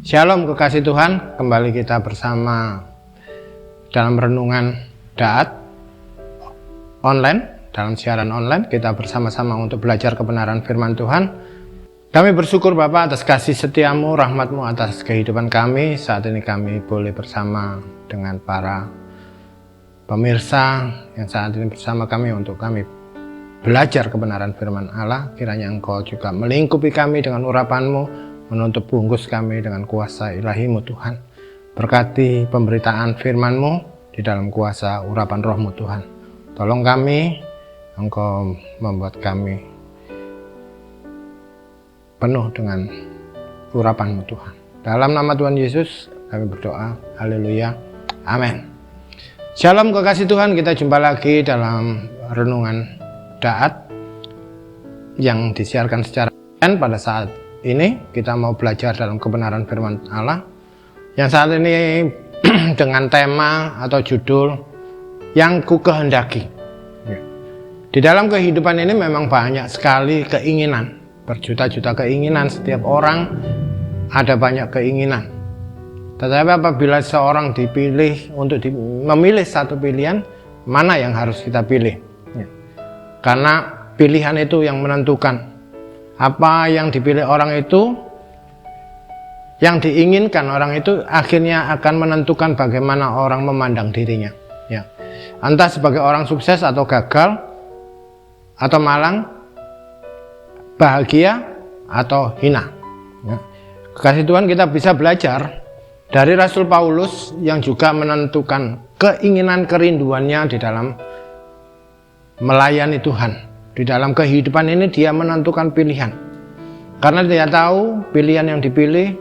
Shalom kekasih Tuhan, kembali kita bersama dalam renungan Daat online, dalam siaran online. Kita bersama-sama untuk belajar kebenaran firman Tuhan. Kami bersyukur Bapa atas kasih setiamu, rahmatmu atas kehidupan kami. Saat ini kami boleh bersama dengan para pemirsa yang saat ini bersama kami untuk kami belajar kebenaran firman Allah. Kiranya Engkau juga melingkupi kami dengan urapan-Mu, menutup bungkus kami dengan kuasa ilahi-Mu Tuhan. Berkati pemberitaan firman-Mu di dalam kuasa urapan roh-Mu Tuhan. Tolong kami, Engkau membuat kami penuh dengan urapan-Mu Tuhan. Dalam nama Tuhan Yesus kami berdoa, haleluya, amin. Shalom kekasih Tuhan, kita jumpa lagi dalam renungan Daat yang disiarkan secara online pada saat ini. Kita mau belajar dalam kebenaran firman Allah yang saat ini dengan tema atau judul yang ku kehendaki. Di dalam kehidupan ini memang banyak sekali keinginan, berjuta-juta keinginan. Setiap orang ada banyak keinginan. Tetapi apabila seorang dipilih untuk memilih satu pilihan, mana yang harus kita pilih? Karena pilihan itu yang menentukan apa yang dipilih orang itu, yang diinginkan orang itu akhirnya akan menentukan bagaimana orang memandang dirinya. Ya. Entah sebagai orang sukses atau gagal, atau malang, bahagia atau hina. Ya. Kekasih Tuhan, kita bisa belajar dari Rasul Paulus yang juga menentukan keinginan kerinduannya di dalam melayani Tuhan. Di dalam kehidupan ini dia menentukan pilihan. Karena dia tahu pilihan yang dipilih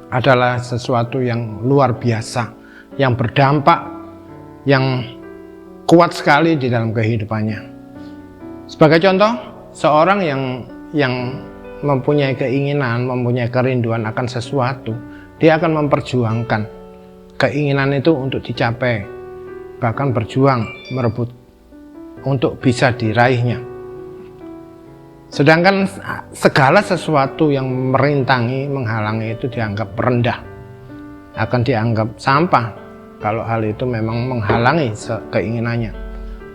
adalah sesuatu yang luar biasa, yang berdampak, yang kuat sekali di dalam kehidupannya. Sebagai contoh, seorang yang mempunyai keinginan, mempunyai kerinduan akan sesuatu, dia akan memperjuangkan keinginan itu untuk dicapai, bahkan berjuang merebut untuk bisa diraihnya. Sedangkan segala sesuatu yang merintangi, menghalangi itu dianggap rendah, akan dianggap sampah kalau hal itu memang menghalangi keinginannya.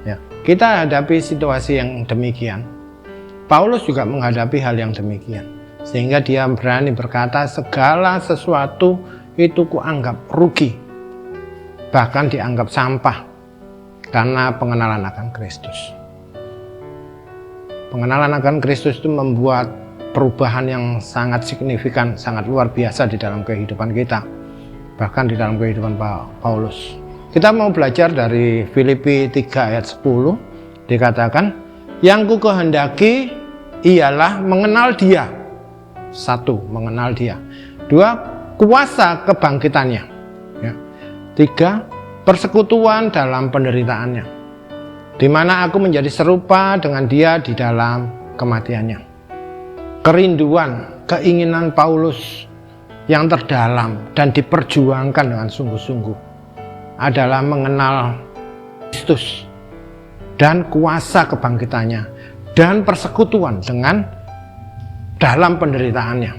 Ya, kita hadapi situasi yang demikian. Paulus juga menghadapi hal yang demikian, sehingga dia berani berkata segala sesuatu itu kuanggap rugi, bahkan dianggap sampah, karena pengenalan akan Kristus. Pengenalan akan Kristus itu membuat perubahan yang sangat signifikan, sangat luar biasa di dalam kehidupan kita, bahkan di dalam kehidupan Paulus. Kita mau belajar dari Filipi 3 ayat 10, dikatakan, yang ku kehendaki ialah mengenal Dia. 1. Mengenal Dia. 2. Kuasa kebangkitannya. 3. Persekutuan dalam penderitaannya, di mana aku menjadi serupa dengan Dia di dalam kematiannya. Kerinduan, keinginan Paulus yang terdalam dan diperjuangkan dengan sungguh-sungguh adalah mengenal Kristus dan kuasa kebangkitannya dan persekutuan dengan dalam penderitaannya.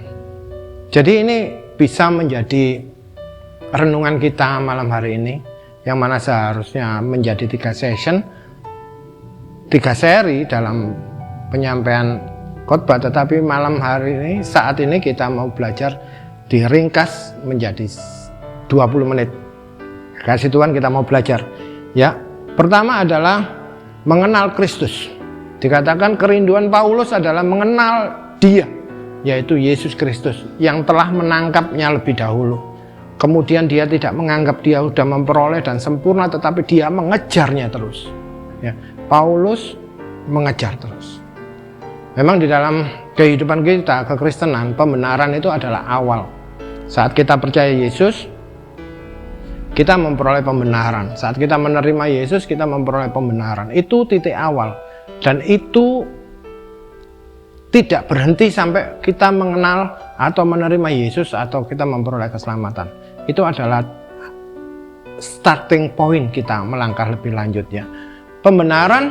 Jadi ini bisa menjadi renungan kita malam hari ini, yang mana seharusnya menjadi 3 session, 3 seri dalam penyampaian khotbah, tetapi malam hari ini, saat ini kita mau belajar diringkas menjadi 20 menit. Kasih Tuhan, kita mau belajar. Ya, pertama adalah mengenal Kristus. Dikatakan kerinduan Paulus adalah mengenal Dia, yaitu Yesus Kristus yang telah menangkapnya lebih dahulu. Kemudian dia tidak menganggap dia sudah memperoleh dan sempurna, tetapi dia mengejarnya terus. Ya, Paulus mengejar terus. Memang di dalam kehidupan kita, kekristenan, pembenaran itu adalah awal. Saat kita percaya Yesus, kita memperoleh pembenaran. Saat kita menerima Yesus, kita memperoleh pembenaran. Itu titik awal. Dan itu tidak berhenti sampai kita mengenal atau menerima Yesus atau kita memperoleh keselamatan. Itu adalah starting point kita melangkah lebih lanjut ya. Pembenaran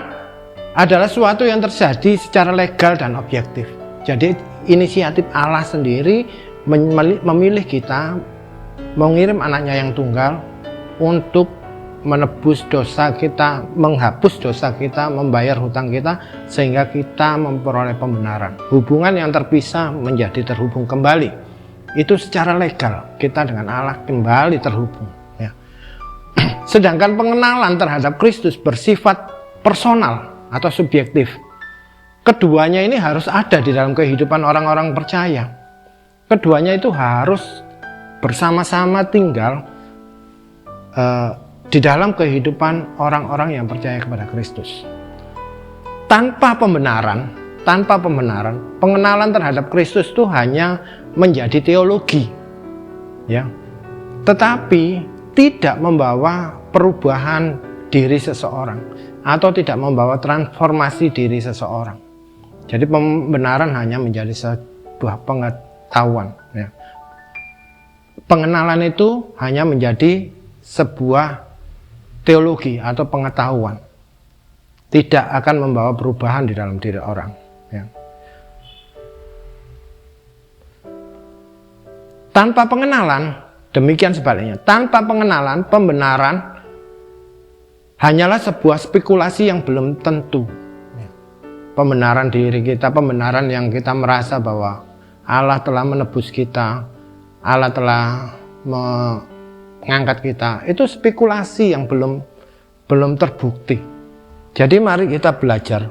adalah sesuatu yang terjadi secara legal dan objektif. Jadi inisiatif Allah sendiri memilih kita, mengirim anaknya yang tunggal untuk menebus dosa kita, menghapus dosa kita, membayar hutang kita, sehingga kita memperoleh pembenaran. Hubungan yang terpisah menjadi terhubung kembali. Itu secara legal kita dengan Allah kembali terhubung, ya. Sedangkan pengenalan terhadap Kristus bersifat personal atau subjektif. Keduanya ini harus ada di dalam kehidupan orang-orang percaya. Keduanya itu harus bersama-sama tinggal di dalam kehidupan orang-orang yang percaya kepada Kristus. Tanpa pembenaran, pengenalan terhadap Kristus itu hanya menjadi teologi, ya. Tetapi tidak membawa perubahan diri seseorang atau tidak membawa transformasi diri seseorang. Jadi pembenaran hanya menjadi sebuah pengetahuan, ya. Pengenalan itu hanya menjadi sebuah teologi atau pengetahuan, tidak akan membawa perubahan di dalam diri orang, ya. Tanpa pengenalan, demikian sebaliknya. Tanpa pengenalan, pembenaran hanyalah sebuah spekulasi yang belum tentu. Pembenaran diri kita, pembenaran yang kita merasa bahwa Allah telah menebus kita, Allah telah mengangkat kita, itu spekulasi yang belum terbukti. Jadi mari kita belajar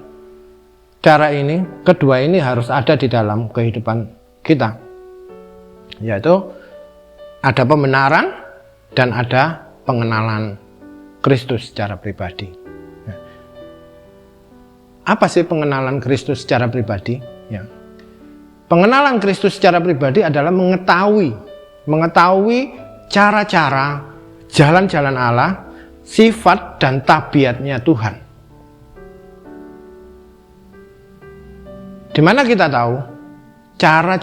cara ini, kedua ini harus ada di dalam kehidupan kita, yaitu ada pembenaran dan ada pengenalan Kristus secara pribadi. Apa sih pengenalan Kristus secara pribadi? Ya. Pengenalan Kristus secara pribadi adalah mengetahui cara-cara, jalan-jalan Allah, sifat dan tabiatnya Tuhan. Di mana kita tahu cara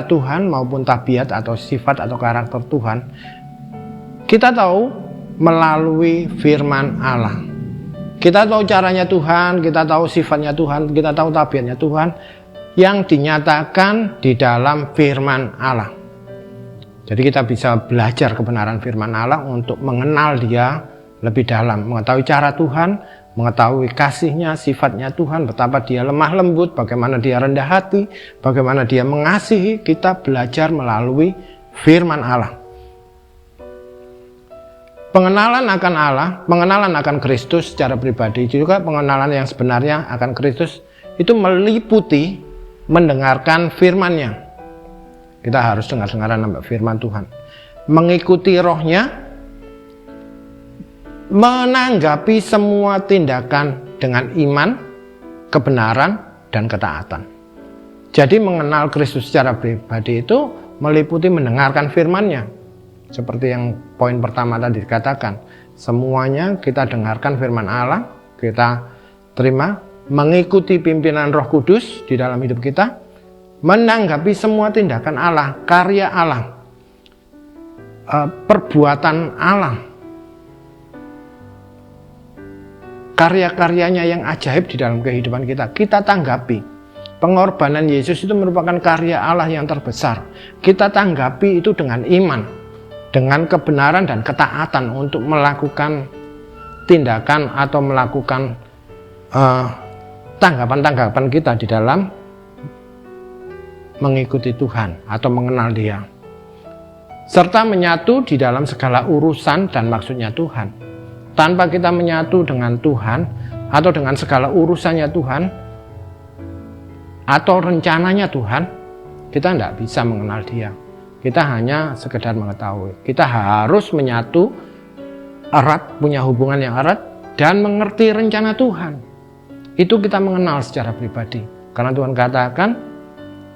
Tuhan maupun tabiat atau sifat atau karakter Tuhan? Kita tahu melalui firman Allah. Kita tahu caranya Tuhan, kita tahu sifatnya Tuhan, kita tahu tabiatnya Tuhan yang dinyatakan di dalam firman Allah. Jadi kita bisa belajar kebenaran firman Allah untuk mengenal Dia lebih dalam, mengetahui cara Tuhan, mengetahui kasihnya, sifatnya Tuhan, betapa Dia lemah lembut, bagaimana Dia rendah hati, bagaimana Dia mengasihi. Kita belajar melalui firman Allah. Pengenalan akan Allah, pengenalan akan Kristus secara pribadi, juga pengenalan yang sebenarnya akan Kristus itu meliputi mendengarkan firman-Nya. Kita harus dengar-dengaran firman Tuhan, mengikuti rohnya, menanggapi semua tindakan dengan iman, kebenaran, dan ketaatan. Jadi mengenal Kristus secara pribadi itu meliputi mendengarkan firman-Nya. Seperti yang poin pertama tadi dikatakan, semuanya kita dengarkan firman Allah, kita terima, mengikuti pimpinan Roh Kudus di dalam hidup kita, menanggapi semua tindakan Allah, karya Allah, perbuatan Allah, karya-karyanya yang ajaib di dalam kehidupan kita, kita tanggapi. Pengorbanan Yesus itu merupakan karya Allah yang terbesar. Kita tanggapi itu dengan iman, dengan kebenaran dan ketaatan untuk melakukan tindakan atau melakukan tanggapan-tanggapan kita di dalam mengikuti Tuhan atau mengenal Dia, serta menyatu di dalam segala urusan dan maksudnya Tuhan. Tanpa kita menyatu dengan Tuhan atau dengan segala urusannya Tuhan atau rencananya Tuhan, kita tidak bisa mengenal Dia. Kita hanya sekedar mengetahui. Kita harus menyatu erat, punya hubungan yang erat, dan mengerti rencana Tuhan. Itu kita mengenal secara pribadi. Karena Tuhan katakan,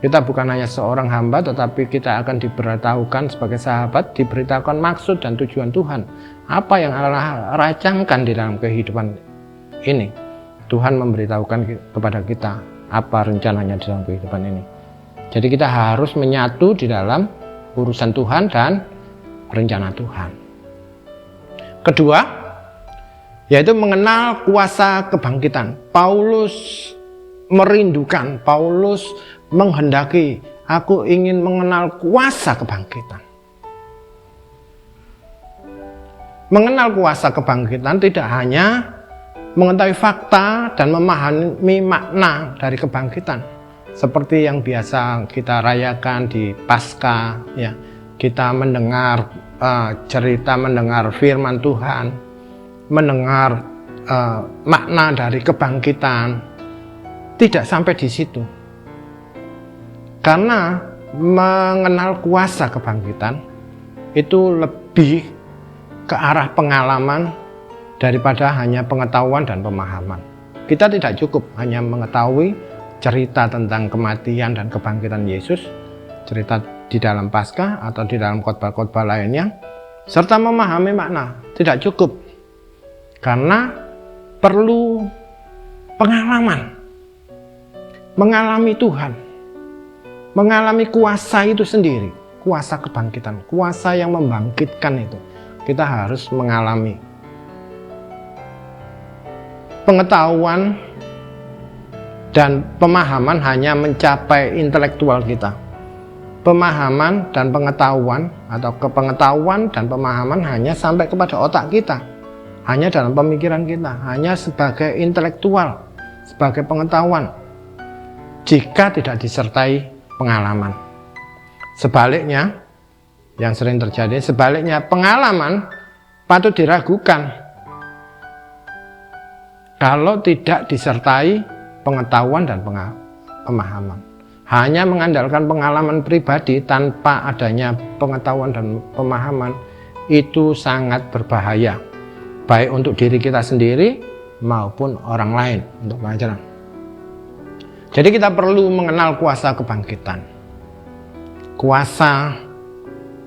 kita bukan hanya seorang hamba, tetapi kita akan diberitahukan sebagai sahabat, diberitahukan maksud dan tujuan Tuhan. Apa yang Allah rancangkan di dalam kehidupan ini. Tuhan memberitahukan kepada kita apa rencananya di dalam kehidupan ini. Jadi kita harus menyatu di dalam urusan Tuhan dan rencana Tuhan. Kedua, yaitu mengenal kuasa kebangkitan. Paulus merindukan, Paulus menghendaki Aku ingin mengenal kuasa kebangkitan. Mengenal kuasa kebangkitan tidak hanya mengetahui fakta dan memahami makna dari kebangkitan, seperti yang biasa kita rayakan di Paskah, ya. Kita mendengar cerita, mendengar firman Tuhan, mendengar makna dari kebangkitan. Tidak sampai di situ. Karena mengenal kuasa kebangkitan itu lebih ke arah pengalaman daripada hanya pengetahuan dan pemahaman. Kita tidak cukup hanya mengetahui cerita tentang kematian dan kebangkitan Yesus, cerita di dalam Paskah atau di dalam khotbah-khotbah lainnya, serta memahami makna. Tidak cukup, karena perlu pengalaman, mengalami Tuhan, mengalami kuasa itu sendiri, kuasa kebangkitan, kuasa yang membangkitkan itu. Kita harus mengalami. Pengetahuan dan pemahaman hanya mencapai intelektual kita. Pemahaman dan pengetahuan atau kepengetahuan dan pemahaman hanya sampai kepada otak kita, hanya dalam pemikiran kita, hanya sebagai intelektual, sebagai pengetahuan, jika tidak disertai pengalaman. Sebaliknya, yang sering terjadi, sebaliknya pengalaman patut diragukan kalau tidak disertai pengetahuan dan pemahaman. Hanya mengandalkan pengalaman pribadi tanpa adanya pengetahuan dan pemahaman itu sangat berbahaya, baik untuk diri kita sendiri maupun orang lain untuk pelajaran. Jadi kita perlu mengenal kuasa kebangkitan. Kuasa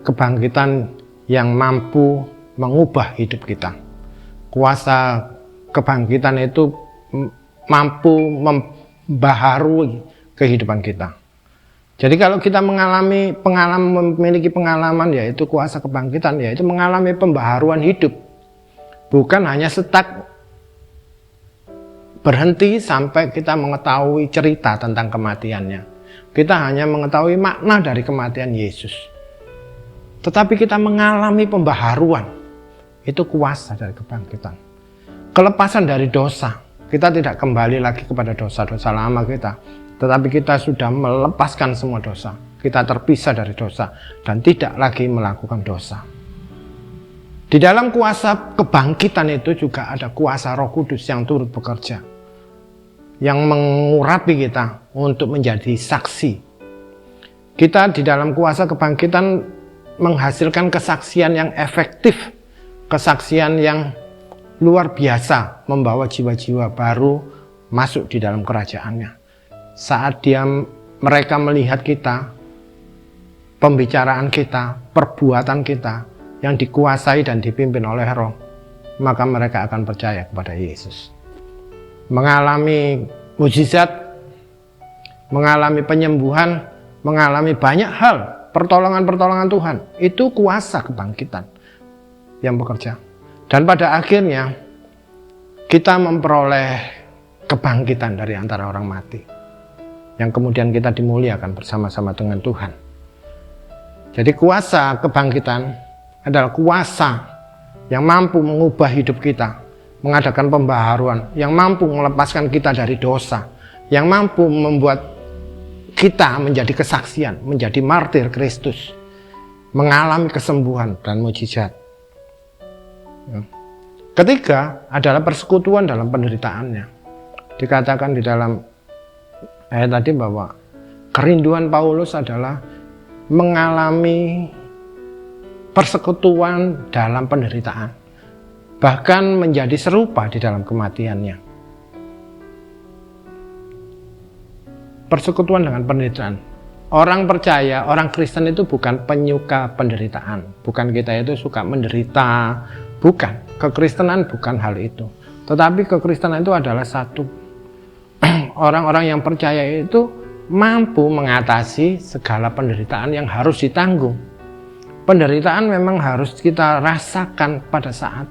kebangkitan yang mampu mengubah hidup kita. Kuasa kebangkitan itu mampu membaharui kehidupan kita. Jadi kalau kita memiliki pengalaman, yaitu kuasa kebangkitan, yaitu mengalami pembaharuan hidup. Bukan hanya setak berhenti sampai kita mengetahui cerita tentang kematiannya. Kita hanya mengetahui makna dari kematian Yesus. Tetapi kita mengalami pembaharuan. Itu kuasa dari kebangkitan. Kelepasan dari dosa. Kita tidak kembali lagi kepada dosa-dosa lama kita. Tetapi kita sudah melepaskan semua dosa. Kita terpisah dari dosa dan tidak lagi melakukan dosa. Di dalam kuasa kebangkitan itu juga ada kuasa Roh Kudus yang turut bekerja, yang mengurapi kita untuk menjadi saksi. Kita di dalam kuasa kebangkitan menghasilkan kesaksian yang efektif, kesaksian yang luar biasa, membawa jiwa-jiwa baru masuk di dalam kerajaannya. Saat mereka melihat kita, pembicaraan kita, perbuatan kita yang dikuasai dan dipimpin oleh Roh, maka mereka akan percaya kepada Yesus. Mengalami mujizat, mengalami penyembuhan, mengalami banyak hal, pertolongan-pertolongan Tuhan, itu kuasa kebangkitan yang bekerja. Dan pada akhirnya kita memperoleh kebangkitan dari antara orang mati, yang kemudian kita dimuliakan bersama-sama dengan Tuhan. Jadi kuasa kebangkitan adalah kuasa yang mampu mengubah hidup kita, mengadakan pembaharuan, yang mampu melepaskan kita dari dosa, yang mampu membuat kita menjadi kesaksian, menjadi martir Kristus, mengalami kesembuhan dan mujizat. Ketiga adalah persekutuan dalam penderitaannya. Dikatakan di dalam ayat tadi bahwa kerinduan Paulus adalah mengalami persekutuan dalam penderitaan, bahkan menjadi serupa di dalam kematiannya. Persekutuan dengan penderitaan. Orang percaya, orang Kristen itu bukan penyuka penderitaan. Bukan kita itu suka menderita. Bukan. Kekristenan bukan hal itu. Tetapi kekristenan itu adalah satu. Orang-orang yang percaya itu mampu mengatasi segala penderitaan yang harus ditanggung. Penderitaan memang harus kita rasakan pada saat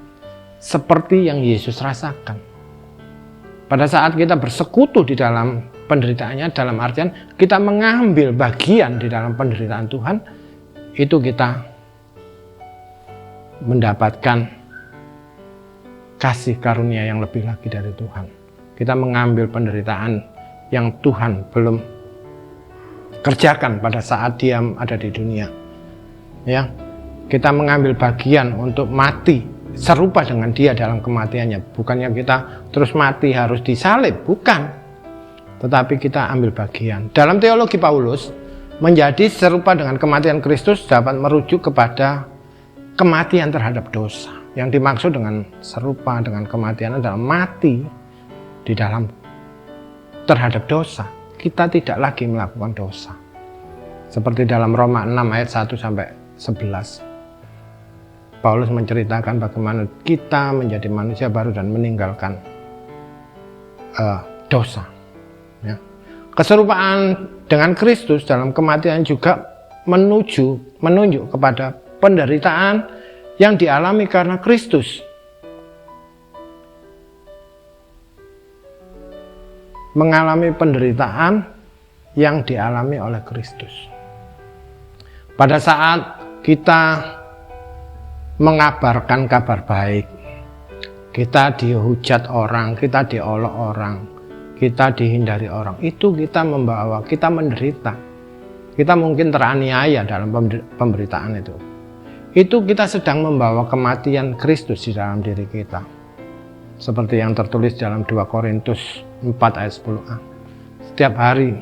seperti yang Yesus rasakan. Pada saat kita bersekutu di dalam penderitaannya dalam artian kita mengambil bagian di dalam penderitaan Tuhan, itu kita mendapatkan kasih karunia yang lebih lagi dari Tuhan. Kita mengambil penderitaan yang Tuhan belum kerjakan pada saat Dia ada di dunia. Ya, kita mengambil bagian untuk mati serupa dengan Dia dalam kematiannya. Bukannya kita terus mati harus disalib, bukan. Tetapi kita ambil bagian. Dalam teologi Paulus, menjadi serupa dengan kematian Kristus dapat merujuk kepada kematian terhadap dosa. Yang dimaksud dengan serupa dengan kematian adalah mati di dalam terhadap dosa. Kita tidak lagi melakukan dosa. Seperti dalam Roma 6 ayat 1 sampai 11. Paulus menceritakan bagaimana kita menjadi manusia baru dan meninggalkan dosa. Ya. Keserupaan dengan Kristus dalam kematian juga menunjuk kepada penderitaan yang dialami karena Kristus. Mengalami penderitaan yang dialami oleh Kristus. Pada saat kita mengabarkan kabar baik, kita dihujat orang, kita diolok orang, kita dihindari orang, itu kita menderita. Kita mungkin teraniaya dalam pemberitaan itu. Itu kita sedang membawa kematian Kristus di dalam diri kita. Seperti yang tertulis dalam 2 Korintus 4 ayat 10a. Setiap hari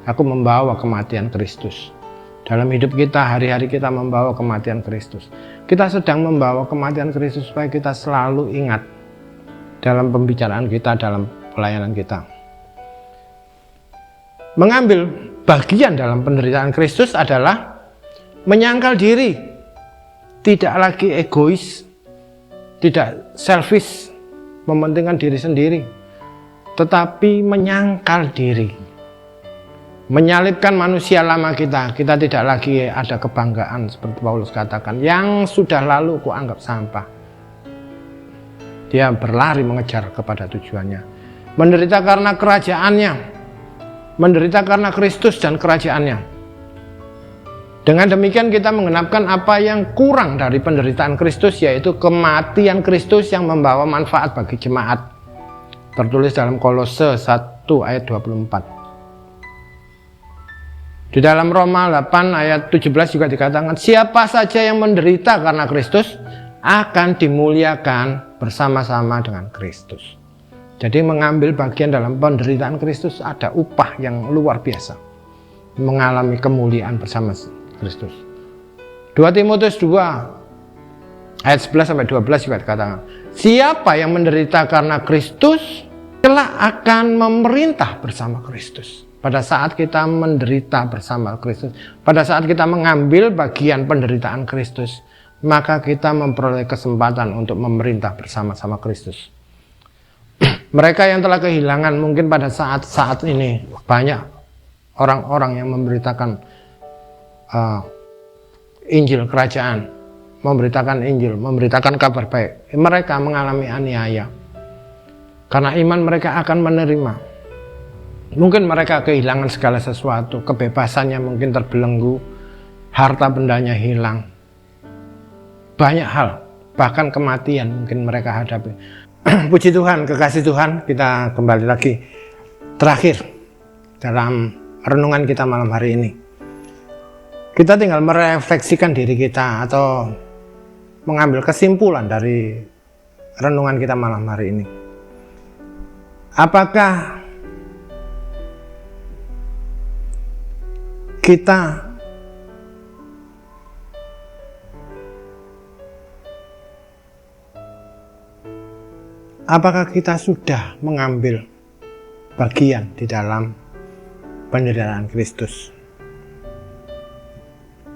aku membawa kematian Kristus. Dalam hidup kita, hari-hari kita membawa kematian Kristus. Kita sedang membawa kematian Kristus supaya kita selalu ingat dalam pembicaraan kita, dalam pelayanan kita. Mengambil bagian dalam penderitaan Kristus adalah menyangkal diri, tidak lagi egois, tidak selfish, mementingkan diri sendiri, tetapi menyangkal diri, menyalibkan manusia lama kita. Kita tidak lagi ada kebanggaan seperti Paulus katakan, yang sudah lalu kuanggap sampah. Dia berlari mengejar kepada tujuannya, menderita karena kerajaannya, menderita karena Kristus dan kerajaannya. Dengan demikian kita menggenapkan apa yang kurang dari penderitaan Kristus, yaitu kematian Kristus yang membawa manfaat bagi jemaat. Tertulis dalam Kolose 1 ayat 24. Di dalam Roma 8 ayat 17 juga dikatakan, siapa saja yang menderita karena Kristus akan dimuliakan bersama-sama dengan Kristus. Jadi mengambil bagian dalam penderitaan Kristus ada upah yang luar biasa. Mengalami kemuliaan bersama Kristus. 2 Timotius 2 ayat 11 sampai 12 juga dikatakan, siapa yang menderita karena Kristus kelak akan memerintah bersama Kristus. Pada saat kita menderita bersama Kristus, pada saat kita mengambil bagian penderitaan Kristus, maka kita memperoleh kesempatan untuk memerintah bersama-sama Kristus. Mereka yang telah kehilangan mungkin pada saat ini banyak orang-orang yang memberitakan Injil kerajaan, memberitakan Injil, memberitakan kabar baik. Mereka mengalami aniaya karena iman mereka akan menerima. Mungkin mereka kehilangan segala sesuatu, kebebasannya mungkin terbelenggu, harta bendanya hilang, banyak hal, bahkan kematian mungkin mereka hadapi. Puji Tuhan, kekasih Tuhan, kita kembali lagi terakhir dalam renungan kita malam hari ini. Kita tinggal merefleksikan diri kita atau mengambil kesimpulan dari renungan kita malam hari ini. Apakah kita sudah mengambil bagian di dalam penderitaan Kristus?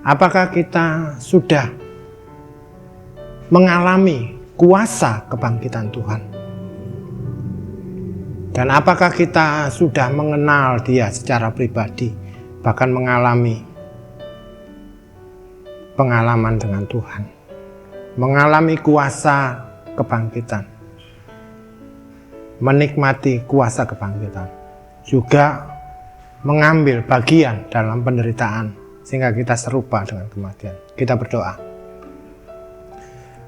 Apakah kita sudah mengalami kuasa kebangkitan Tuhan? Dan apakah kita sudah mengenal Dia secara pribadi, bahkan mengalami pengalaman dengan Tuhan, mengalami kuasa kebangkitan, menikmati kuasa kebangkitan, juga mengambil bagian dalam penderitaan sehingga kita serupa dengan kematian. Kita berdoa.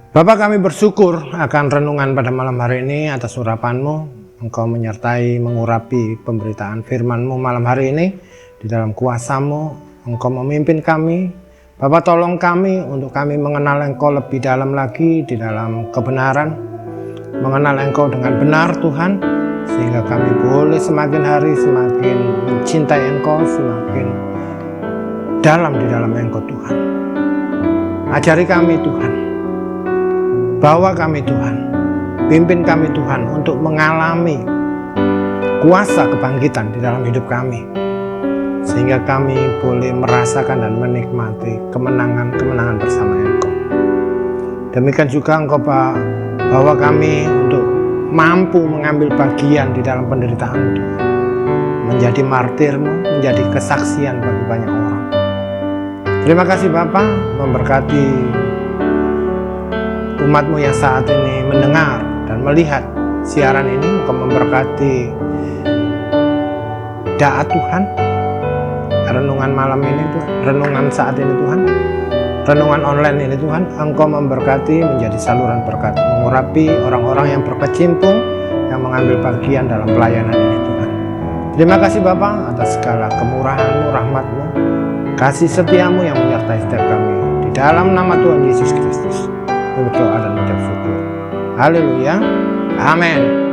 Bapa, kami bersyukur akan renungan pada malam hari ini atas urapan-Mu. Engkau menyertai, mengurapi pemberitaan firman-Mu malam hari ini. Di dalam kuasa-Mu, Engkau memimpin kami. Bapa, tolong kami untuk kami mengenal Engkau lebih dalam lagi di dalam kebenaran. Mengenal Engkau dengan benar Tuhan, sehingga kami boleh semakin hari semakin mencintai Engkau, semakin dalam di dalam Engkau Tuhan. Ajari kami Tuhan, bawa kami Tuhan, pimpin kami Tuhan untuk mengalami kuasa kebangkitan di dalam hidup kami, sehingga kami boleh merasakan dan menikmati kemenangan-kemenangan bersama Engkau. Demikian juga Engkau bawa kami untuk mampu mengambil bagian di dalam penderitaan Tuhan, menjadi martir-Mu, menjadi kesaksian bagi banyak orang. Terima kasih Bapa, memberkati umat-Mu yang saat ini mendengar dan melihat siaran ini. Engkau memberkati daat Tuhan, renungan malam ini Tuhan, renungan saat ini Tuhan, renungan online ini Tuhan. Engkau memberkati menjadi saluran berkat, mengurapi orang-orang yang berkecimpung, yang mengambil bagian dalam pelayanan ini Tuhan. Terima kasih Bapa atas segala kemurahan-Mu, rahmat-Mu, kasih setia-Mu yang menyertai setiap kami. Di dalam nama Tuhan Yesus Kristus, kami berdoa dan mengucap syukur. Haleluya. Amin.